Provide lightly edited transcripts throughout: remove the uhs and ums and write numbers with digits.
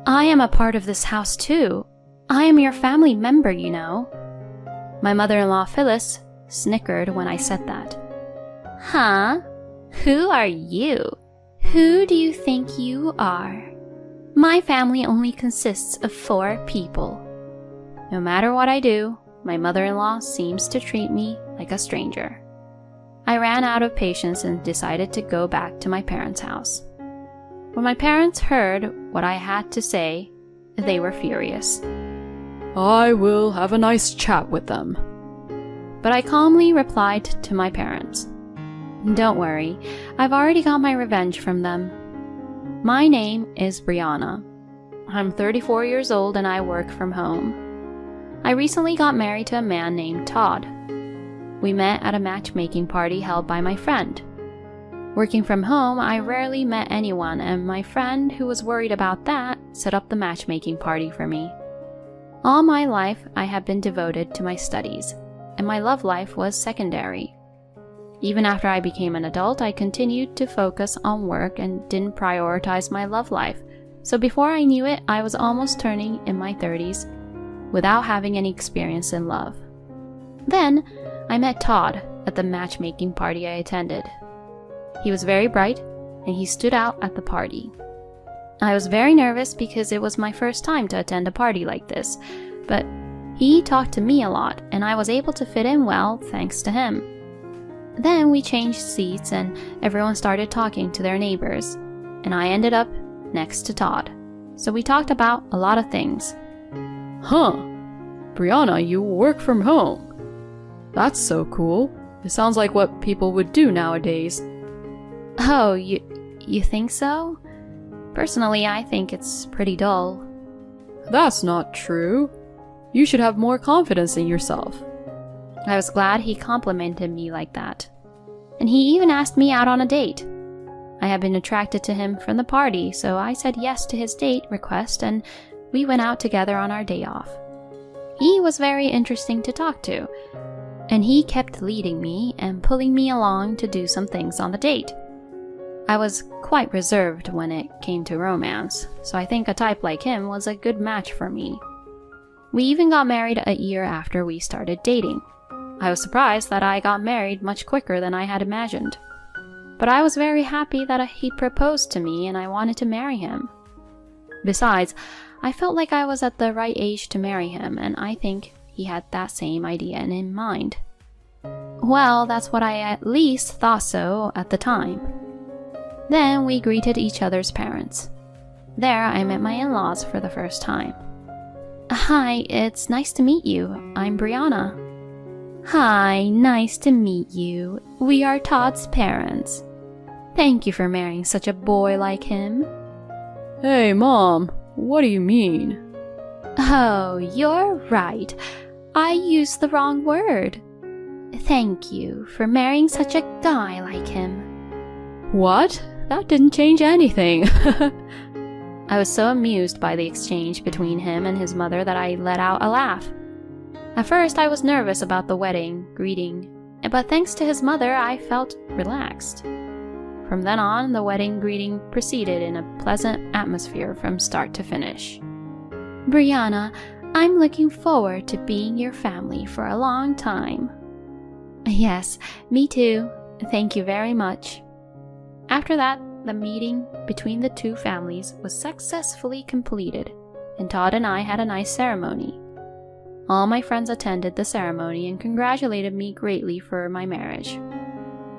I am a part of this house too. I am your family member, you know. My mother-in-law Phyllis snickered when I said that. Huh? Who are you? Who do you think you are? My family only consists of 4 people. No matter what I do, my mother-in-law seems to treat me like a stranger. I ran out of patience and decided to go back to my parents' house. When my parents heard what I had to say, they were furious. I will have a nice chat with them. But I calmly replied to my parents. Don't worry, I've already got my revenge from them. My name is Brianna. I'm 34 years old and I work from home. I recently got married to a man named Todd. We met at a matchmaking party held by my friend. Working from home, I rarely met anyone, and my friend, who was worried about that, set up the matchmaking party for me. All my life, I have been devoted to my studies, and my love life was secondary. Even after I became an adult, I continued to focus on work and didn't prioritize my love life, so before I knew it, I was almost turning in my 30s without having any experience in love. Then, I met Todd at the matchmaking party I attended. He was very bright, and he stood out at the party. I was very nervous because it was my first time to attend a party like this, but he talked to me a lot, and I was able to fit in well thanks to him. Then we changed seats and everyone started talking to their neighbors, and I ended up next to Todd. So we talked about a lot of things. Huh. Brianna, you work from home. That's so cool. It sounds like what people would do nowadays. Oh, you think so? Personally, I think it's pretty dull. That's not true. You should have more confidence in yourself. I was glad he complimented me like that. And he even asked me out on a date. I had been attracted to him from the party, so I said yes to his date request and we went out together on our day off. He was very interesting to talk to, and he kept leading me and pulling me along to do some things on the date. I was quite reserved when it came to romance, so I think a type like him was a good match for me. We even got married a year after we started dating. I was surprised that I got married much quicker than I had imagined. But I was very happy that he proposed to me and I wanted to marry him. Besides, I felt like I was at the right age to marry him, and I think he had that same idea in mind. Well, that's what I at least thought so at the time. Then we greeted each other's parents. There I met my in-laws for the first time. Hi, it's nice to meet you. I'm Brianna. Hi, nice to meet you. We are Todd's parents. Thank you for marrying such a boy like him. Hey, Mom, what do you mean? Oh, you're right. I used the wrong word. Thank you for marrying such a guy like him. What? That didn't change anything. I was so amused by the exchange between him and his mother that I let out a laugh. At first, I was nervous about the wedding greeting, but thanks to his mother, I felt relaxed. From then on, the wedding greeting proceeded in a pleasant atmosphere from start to finish. Brianna, I'm looking forward to being your family for a long time. Yes, me too. Thank you very much. After that, the meeting between the two families was successfully completed, and Todd and I had a nice ceremony. All my friends attended the ceremony and congratulated me greatly for my marriage.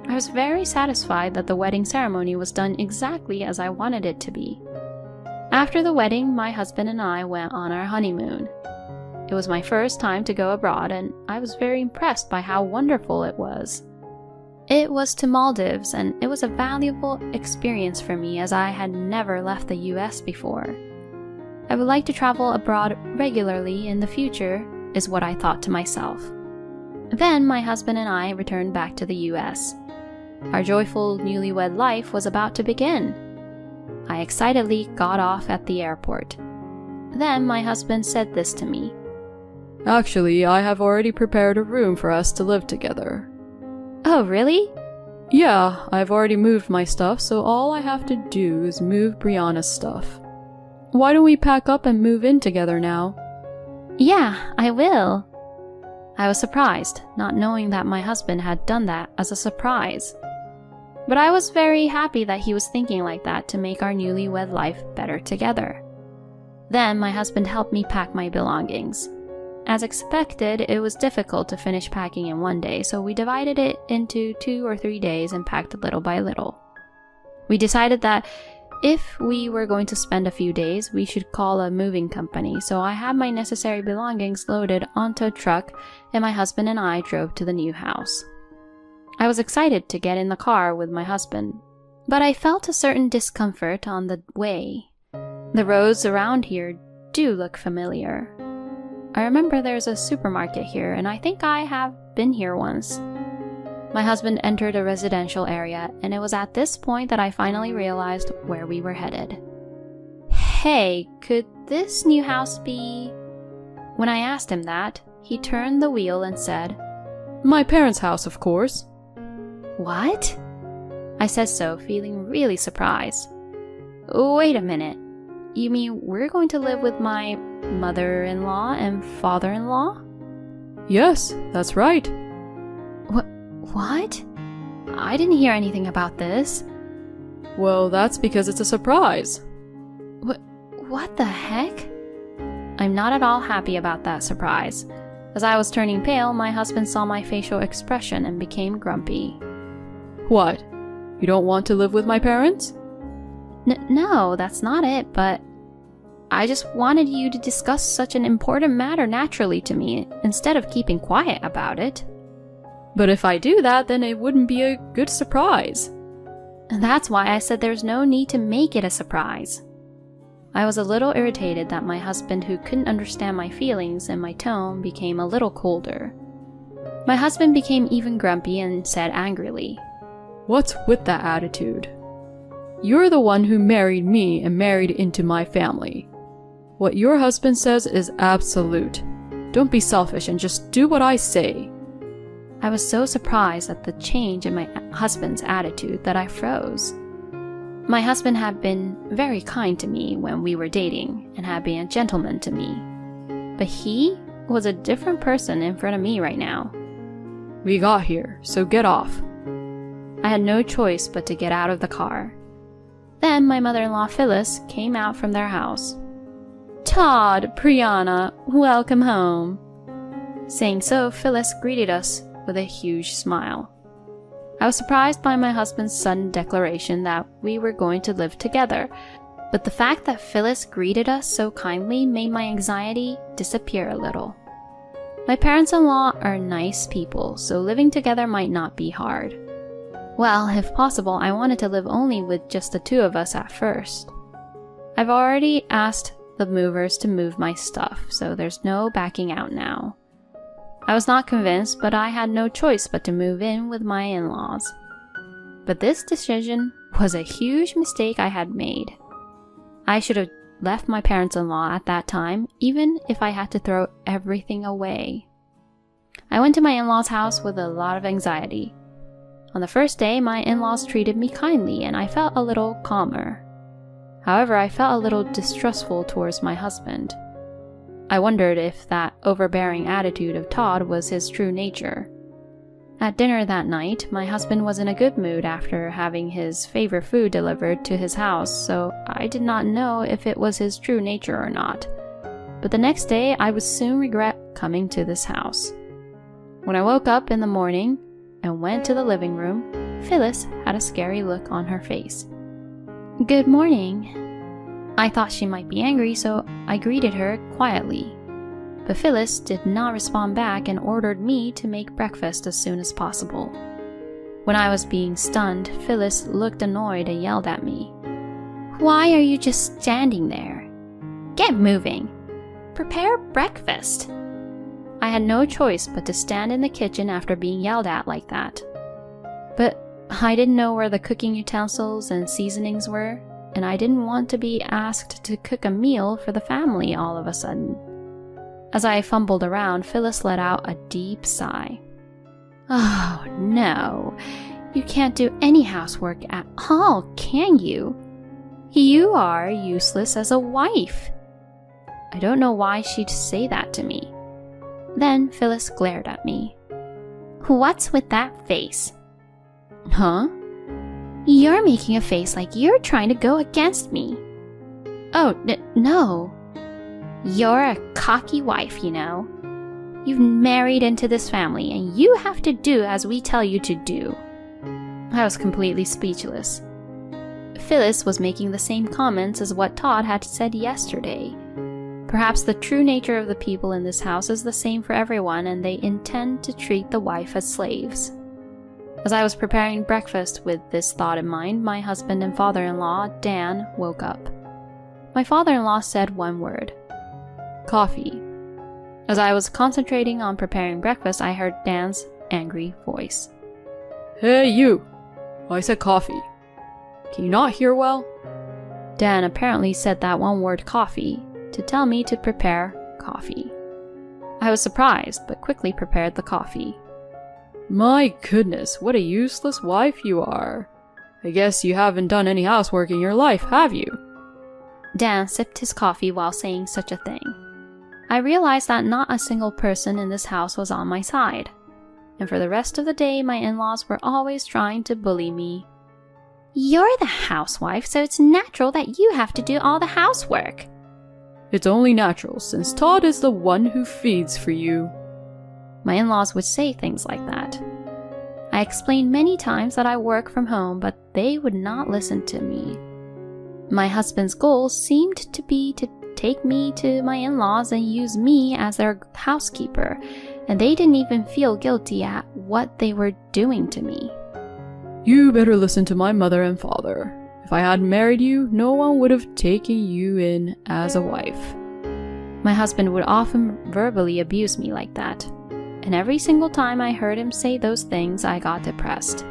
I was very satisfied that the wedding ceremony was done exactly as I wanted it to be. After the wedding, my husband and I went on our honeymoon. It was my first time to go abroad, and I was very impressed by how wonderful it was. It was to Maldives, and it was a valuable experience for me as I had never left the US before. I would like to travel abroad regularly in the future, is what I thought to myself. Then my husband and I returned back to the US. Our joyful newlywed life was about to begin. I excitedly got off at the airport. Then my husband said this to me. Actually, I have already prepared a room for us to live together. Oh, really? Yeah, I've already moved my stuff, so all I have to do is move Brianna's stuff. Why don't we pack up and move in together now? Yeah, I will. I was surprised, not knowing that my husband had done that as a surprise. But I was very happy that he was thinking like that to make our newlywed life better together. Then my husband helped me pack my belongings. As expected, it was difficult to finish packing in one day, so we divided it into 2 or 3 days and packed little by little. We decided that if we were going to spend a few days, we should call a moving company, so I had my necessary belongings loaded onto a truck and my husband and I drove to the new house. I was excited to get in the car with my husband, but I felt a certain discomfort on the way. The roads around here do look familiar. I remember there's a supermarket here, and I think I have been here once. My husband entered a residential area, and it was at this point that I finally realized where we were headed. Hey, could this new house be... When I asked him that, he turned the wheel and said, My parents' house, of course. What? I said so, feeling really surprised. Wait a minute. You mean we're going to live with my mother-in-law and father-in-law? Yes, that's right. What? I didn't hear anything about this. Well, that's because it's a surprise. What the heck? I'm not at all happy about that surprise. As I was turning pale, my husband saw my facial expression and became grumpy. What? You don't want to live with my parents? No, that's not it, but I just wanted you to discuss such an important matter naturally to me, instead of keeping quiet about it. But if I do that, then it wouldn't be a good surprise. And that's why I said there's no need to make it a surprise. I was a little irritated that my husband, who couldn't understand my feelings and my tone, became a little colder. My husband became even grumpy and said angrily, What's with that attitude? You're the one who married me and married into my family. What your husband says is absolute. Don't be selfish and just do what I say. I was so surprised at the change in my husband's attitude that I froze. My husband had been very kind to me when we were dating and had been a gentleman to me. But he was a different person in front of me right now. We got here, so get off. I had no choice but to get out of the car. Then my mother-in-law Phyllis came out from their house. Todd, Brianna, welcome home. Saying so, Phyllis greeted us with a huge smile. I was surprised by my husband's sudden declaration that we were going to live together, but the fact that Phyllis greeted us so kindly made my anxiety disappear a little. My parents-in-law are nice people, so living together might not be hard. Well, if possible, I wanted to live only with just the two of us at first. I've already asked the movers to move my stuff, so there's no backing out now. I was not convinced, but I had no choice but to move in with my in-laws. But this decision was a huge mistake I had made. I should have left my parents-in-law at that time, even if I had to throw everything away. I went to my in-laws' house with a lot of anxiety. On the first day, my in-laws treated me kindly, and I felt a little calmer. However, I felt a little distrustful towards my husband. I wondered if that overbearing attitude of Todd was his true nature. At dinner that night, my husband was in a good mood after having his favorite food delivered to his house, so I did not know if it was his true nature or not. But the next day, I would soon regret coming to this house. When I woke up in the morning and went to the living room, Phyllis had a scary look on her face. Good morning. I thought she might be angry, so I greeted her quietly. But Phyllis did not respond back and ordered me to make breakfast as soon as possible. When I was being stunned, Phyllis looked annoyed and yelled at me. Why are you just standing there? Get moving! Prepare breakfast! I had no choice but to stand in the kitchen after being yelled at like that. But I didn't know where the cooking utensils and seasonings were, and I didn't want to be asked to cook a meal for the family all of a sudden. As I fumbled around, Phyllis let out a deep sigh. Oh no, you can't do any housework at all, can you? You are useless as a wife. I don't know why she'd say that to me. Then Phyllis glared at me. What's with that face? Huh? You're making a face like you're trying to go against me. Oh, no. You're a cocky wife, you know. You've married into this family and you have to do as we tell you to do. I was completely speechless. Phyllis was making the same comments as what Todd had said yesterday. Perhaps the true nature of the people in this house is the same for everyone, and they intend to treat the wife as slaves. As I was preparing breakfast with this thought in mind, my husband and father-in-law, Dan, woke up. My father-in-law said one word: coffee. As I was concentrating on preparing breakfast, I heard Dan's angry voice. Hey, you! I said coffee. Can you not hear well? Dan apparently said that one word, coffee, to tell me to prepare coffee. I was surprised, but quickly prepared the coffee. My goodness, what a useless wife you are. I guess you haven't done any housework in your life, have you? Dan sipped his coffee while saying such a thing. I realized that not a single person in this house was on my side. And for the rest of the day, my in-laws were always trying to bully me. You're the housewife, so it's natural that you have to do all the housework. It's only natural, since Todd is the one who feeds for you. My in-laws would say things like that. I explained many times that I work from home, but they would not listen to me. My husband's goal seemed to be to take me to my in-laws and use me as their housekeeper, and they didn't even feel guilty at what they were doing to me. You better listen to my mother and father. If I hadn't married you, no one would have taken you in as a wife. My husband would often verbally abuse me like that, and every single time I heard him say those things, I got depressed.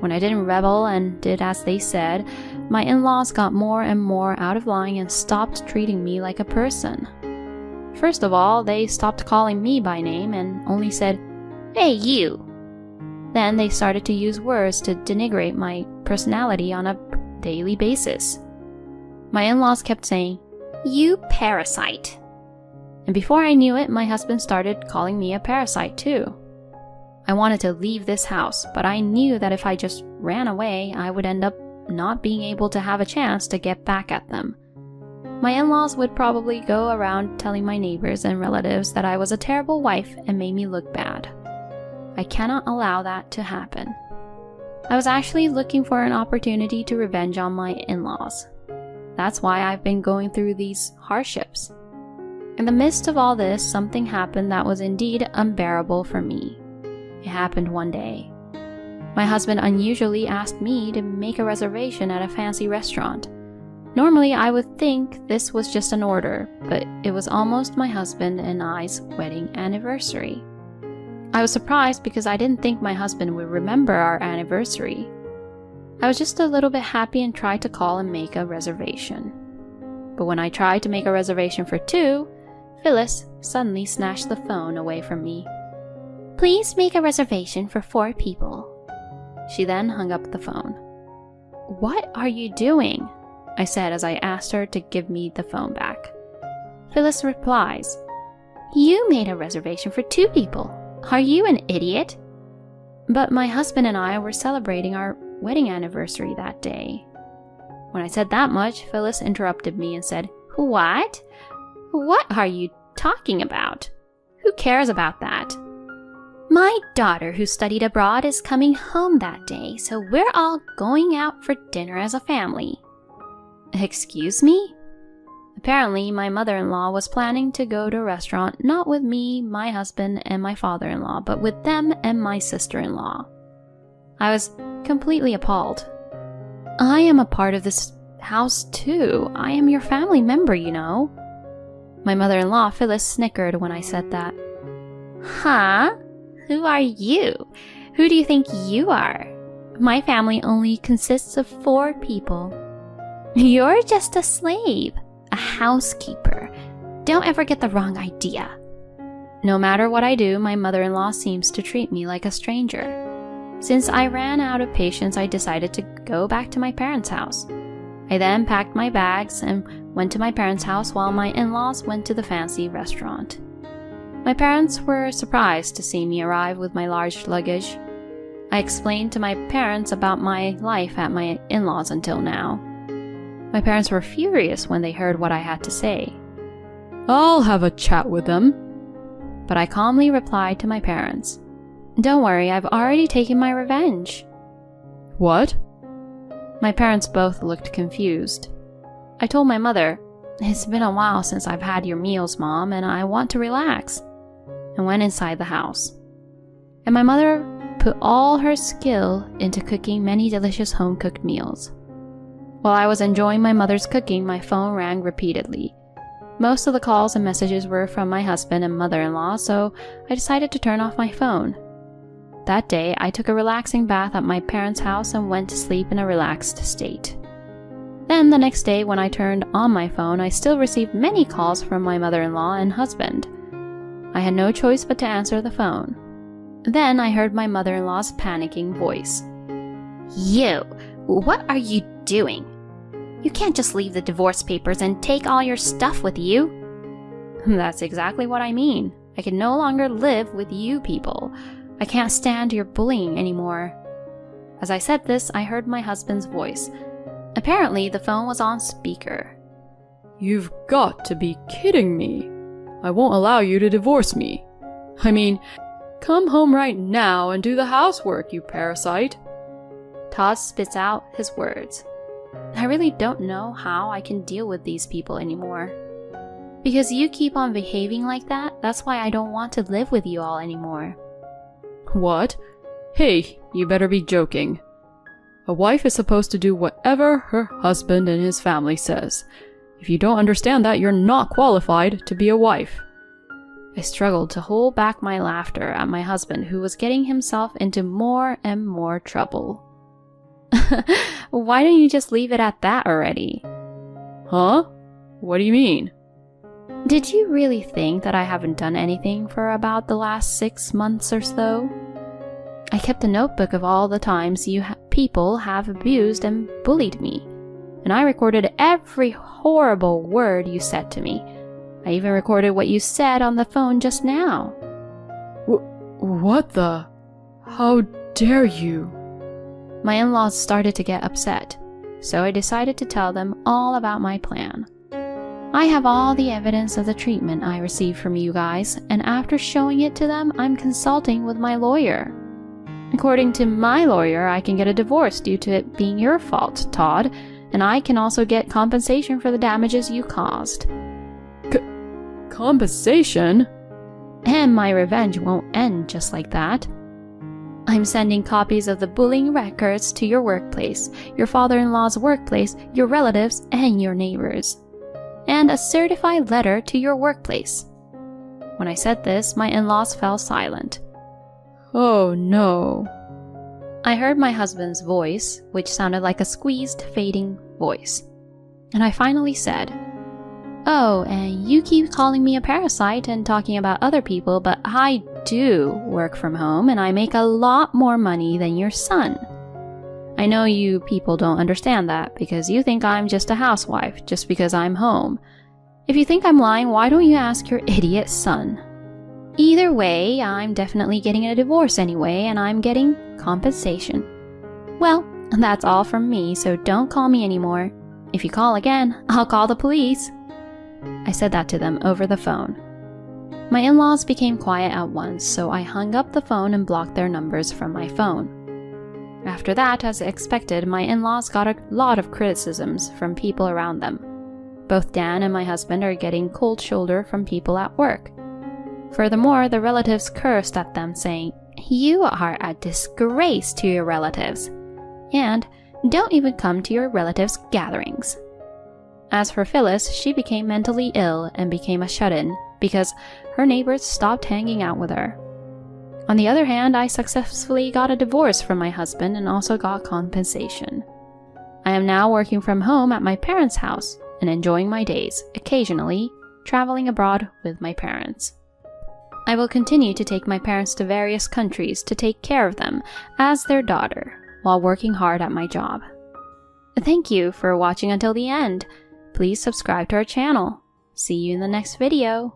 When I didn't rebel and did as they said, my in-laws got more and more out of line and stopped treating me like a person. First of all, they stopped calling me by name and only said, "Hey, you!" Then they started to use words to denigrate my personality on a daily basis. My in-laws kept saying, "You parasite." And before I knew it, my husband started calling me a parasite too. I wanted to leave this house, but I knew that if I just ran away, I would end up not being able to have a chance to get back at them. My in-laws would probably go around telling my neighbors and relatives that I was a terrible wife and made me look bad. I cannot allow that to happen. I was actually looking for an opportunity to revenge on my in-laws. That's why I've been going through these hardships. In the midst of all this, something happened that was indeed unbearable for me. It happened one day. My husband unusually asked me to make a reservation at a fancy restaurant. Normally, I would think this was just an order, but it was almost my husband and I's wedding anniversary. I was surprised because I didn't think my husband would remember our anniversary. I was just a little bit happy and tried to call and make a reservation. But when I tried to make a reservation for 2, Phyllis suddenly snatched the phone away from me. "Please make a reservation for 4 people." She then hung up the phone. "What are you doing?" I said as I asked her to give me the phone back. Phyllis replies, "You made a reservation for 2 people. Are you an idiot?" But my husband and I were celebrating our wedding anniversary that day. When I said that much, Phyllis interrupted me and said, "What? What are you talking about? Who cares about that? My daughter who studied abroad is coming home that day, so we're all going out for dinner as a family." Excuse me? Apparently, my mother-in-law was planning to go to a restaurant not with me, my husband, and my father-in-law, but with them and my sister-in-law. I was completely appalled. I am a part of this house too. I am your family member, you know. My mother-in-law, Phyllis, snickered when I said that. Huh? Who are you? Who do you think you are? My family only consists of 4 people. You're just a slave, a housekeeper. Don't ever get the wrong idea. No matter what I do, my mother-in-law seems to treat me like a stranger. Since I ran out of patience, I decided to go back to my parents' house. I then packed my bags and went to my parents' house while my in-laws went to the fancy restaurant. My parents were surprised to see me arrive with my large luggage. I explained to my parents about my life at my in-laws until now. My parents were furious when they heard what I had to say. I'll have a chat with them. But I calmly replied to my parents, "Don't worry, I've already taken my revenge." What? My parents both looked confused. I told my mother, "It's been a while since I've had your meals, Mom, and I want to relax," and went inside the house. And my mother put all her skill into cooking many delicious home-cooked meals. While I was enjoying my mother's cooking, my phone rang repeatedly. Most of the calls and messages were from my husband and mother-in-law, so I decided to turn off my phone. That day, I took a relaxing bath at my parents' house and went to sleep in a relaxed state. Then the next day, when I turned on my phone, I still received many calls from my mother-in-law and husband. I had no choice but to answer the phone. Then I heard my mother-in-law's panicking voice. "You, what are you doing? You can't just leave the divorce papers and take all your stuff with you." "That's exactly what I mean. I can no longer live with you people. I can't stand your bullying anymore." As I said this, I heard my husband's voice. Apparently, the phone was on speaker. You've got to be kidding me. I won't allow you to divorce me. I mean, come home right now and do the housework, you parasite. Todd spits out his words. I really don't know how I can deal with these people anymore. Because you keep on behaving like that, that's why I don't want to live with you all anymore. What? Hey, you better be joking. A wife is supposed to do whatever her husband and his family says. If you don't understand that, you're not qualified to be a wife. I struggled to hold back my laughter at my husband, who was getting himself into more and more trouble. Why don't you just leave it at that already? Huh? What do you mean? Did you really think that I haven't done anything for about the last 6 months or so? I kept a notebook of all the times you people have abused and bullied me, and I recorded every horrible word you said to me. I even recorded what you said on the phone just now. What the? How dare you? My in-laws started to get upset, so I decided to tell them all about my plan. I have all the evidence of the treatment I received from you guys, and after showing it to them, I'm consulting with my lawyer. According to my lawyer, I can get a divorce due to it being your fault, Todd, and I can also get compensation for the damages you caused. Compensation? And my revenge won't end just like that. I'm sending copies of the bullying records to your workplace, your father-in-law's workplace, your relatives, and your neighbors. And a certified letter to your workplace. When I said this, my in-laws fell silent. Oh no. I heard my husband's voice, which sounded like a squeezed, fading voice. And I finally said, "Oh, and you keep calling me a parasite and talking about other people, but I do work from home and I make a lot more money than your son. I know you people don't understand that because you think I'm just a housewife just because I'm home. If you think I'm lying, why don't you ask your idiot son? Either way, I'm definitely getting a divorce anyway, and I'm getting compensation. Well, that's all from me, so don't call me anymore. If you call again, I'll call the police." I said that to them over the phone. My in-laws became quiet at once, so I hung up the phone and blocked their numbers from my phone. After that, as expected, my in-laws got a lot of criticisms from people around them. Both Dan and my husband are getting cold shoulder from people at work. Furthermore, the relatives cursed at them, saying, "You are a disgrace to your relatives," and "Don't even come to your relatives' gatherings." As for Phyllis, she became mentally ill and became a shut-in because her neighbors stopped hanging out with her. On the other hand, I successfully got a divorce from my husband and also got compensation. I am now working from home at my parents' house and enjoying my days, occasionally traveling abroad with my parents. I will continue to take my parents to various countries to take care of them as their daughter, while working hard at my job. Thank you for watching until the end. Please subscribe to our channel. See you in the next video.